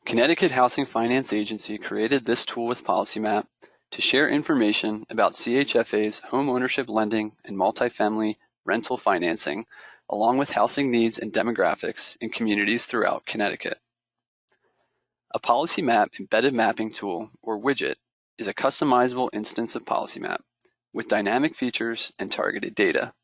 Connecticut Housing Finance Agency created this tool with PolicyMap to share information about CHFA's home ownership lending and multifamily rental financing, along with housing needs and demographics in communities throughout Connecticut. A PolicyMap embedded mapping tool, or widget, is a customizable instance of PolicyMap with dynamic features and targeted data.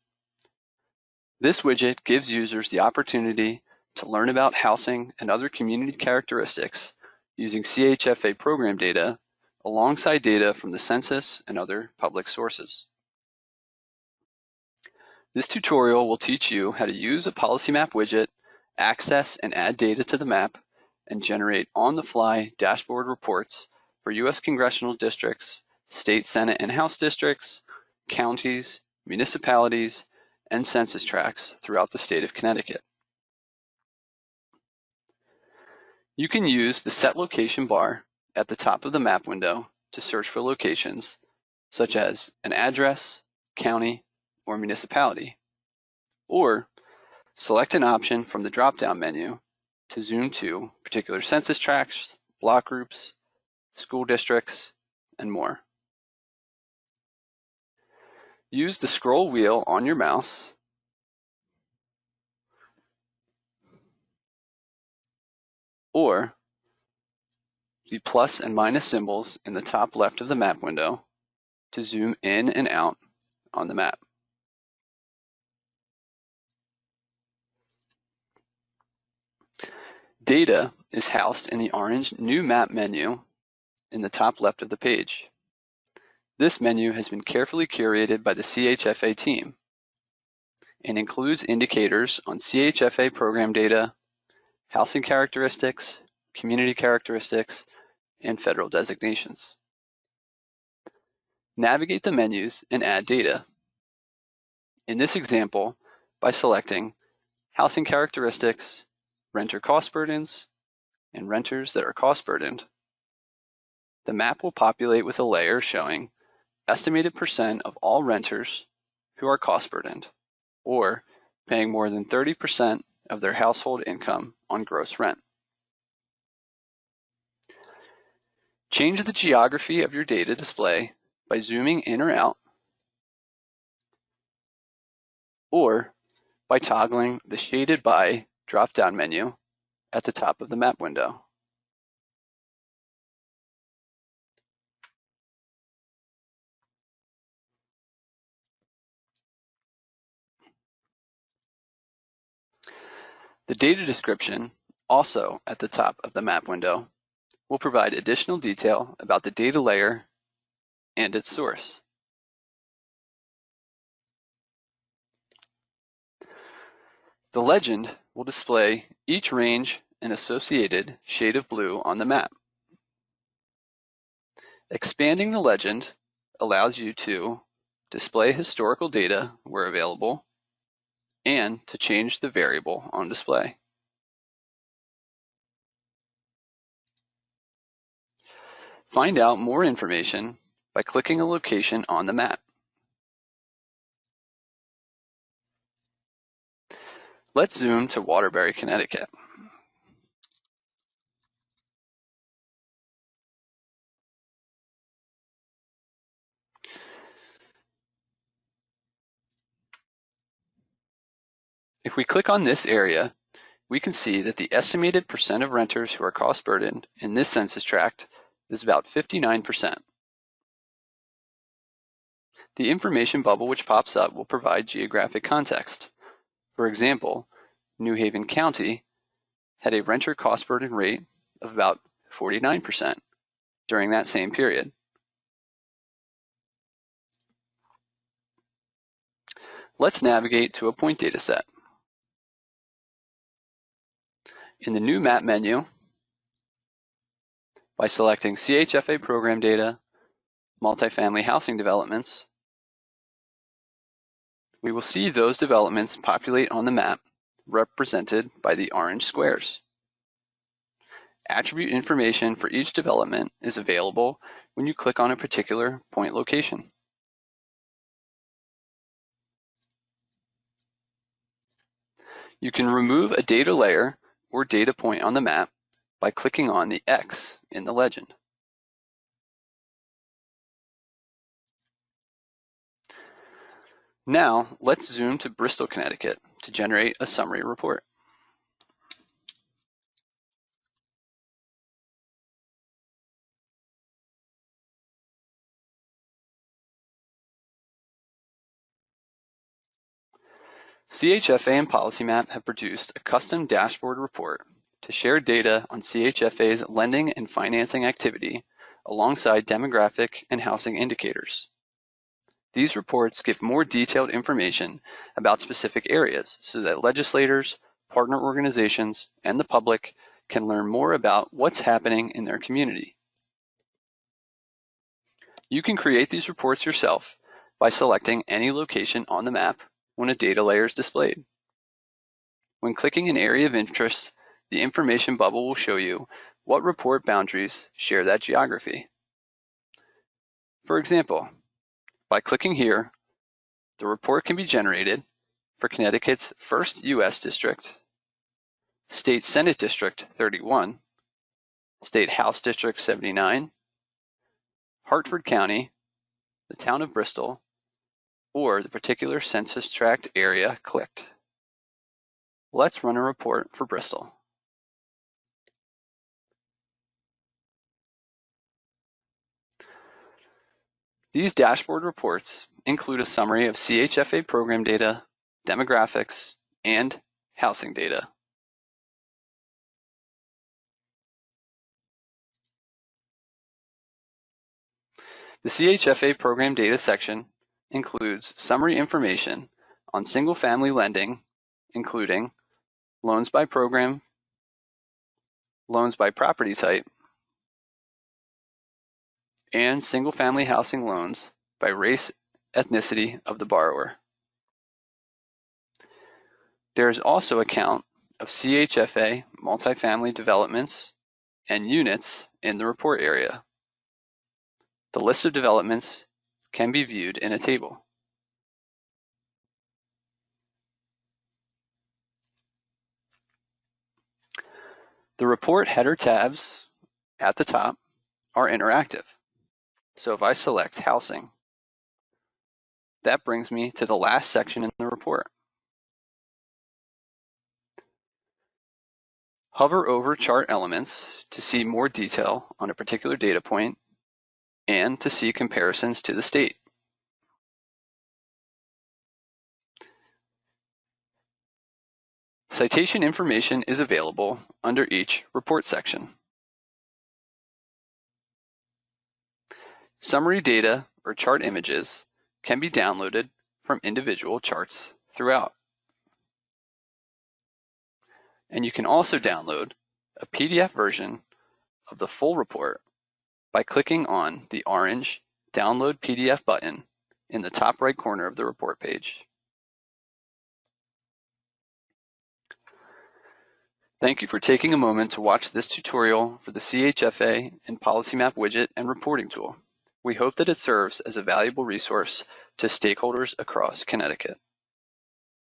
This widget gives users the opportunity to learn about housing and other community characteristics using CHFA program data alongside data from the census and other public sources. This tutorial will teach you how to use a PolicyMap widget, access and add data to the map, and generate on-the-fly dashboard reports for U.S. congressional districts, state Senate and House districts, counties, municipalities, and census tracts throughout the state of Connecticut. You can use the Set Location bar at the top of the map window to search for locations, such as an address, county, or municipality, or select an option from the drop-down menu to zoom to particular census tracts, block groups, school districts, and more. Use the scroll wheel on your mouse or the plus and minus symbols in the top left of the map window to zoom in and out on the map. Data is housed in the orange New Map menu in the top left of the page. This menu has been carefully curated by the CHFA team and includes indicators on CHFA program data, housing characteristics, community characteristics, and federal designations. Navigate the menus and add data. In this example, by selecting housing characteristics, renter cost burdens, and renters that are cost burdened, the map will populate with a layer showing estimated percent of all renters who are cost burdened, or paying more than 30% of their household income on gross rent. Change the geography of your data display by zooming in or out, or by toggling the Shaded By drop-down menu at the top of the map window. The data description, also at the top of the map window, will provide additional detail about the data layer and its source. The legend will display each range and associated shade of blue on the map. Expanding the legend allows you to display historical data where available and to change the variable on display. Find out more information by clicking a location on the map. Let's zoom to Waterbury, Connecticut. If we click on this area, we can see that the estimated percent of renters who are cost burdened in this census tract is about 59%. The information bubble which pops up will provide geographic context. For example, New Haven County had a renter cost burden rate of about 49% during that same period. Let's navigate to a point data set. In the New Map menu, by selecting CHFA program data, multifamily housing developments, we will see those developments populate on the map represented by the orange squares. Attribute information for each development is available when you click on a particular point location. You can remove a data layer or data point on the map by clicking on the X in the legend. Now, let's zoom to Bristol, Connecticut to generate a summary report. CHFA and PolicyMap have produced a custom dashboard report to share data on CHFA's lending and financing activity alongside demographic and housing indicators. These reports give more detailed information about specific areas so that legislators, partner organizations, and the public can learn more about what's happening in their community. You can create these reports yourself by selecting any location on the map when a data layer is displayed. When clicking an area of interest, the information bubble will show you what report boundaries share that geography. For example, by clicking here, the report can be generated for Connecticut's 1st U.S. District, State Senate District 31, State House District 79, Hartford County, the town of Bristol, or the particular census tract area clicked. Let's run a report for Bristol. These dashboard reports include a summary of CHFA program data, demographics, and housing data. The CHFA program data section includes summary information on single-family lending, including loans by program, loans by property type, and single-family housing loans by race, ethnicity of the borrower. There is also a count of CHFA multifamily developments and units in the report area. The list of developments can be viewed in a table. The report header tabs at the top are interactive. So if I select housing, that brings me to the last section in the report. Hover over chart elements to see more detail on a particular data point and to see comparisons to the state. Citation information is available under each report section. Summary data or chart images can be downloaded from individual charts throughout. And you can also download a PDF version of the full report by clicking on the orange Download PDF button in the top right corner of the report page. Thank you for taking a moment to watch this tutorial for the CHFA and PolicyMap widget and reporting tool. We hope that it serves as a valuable resource to stakeholders across Connecticut.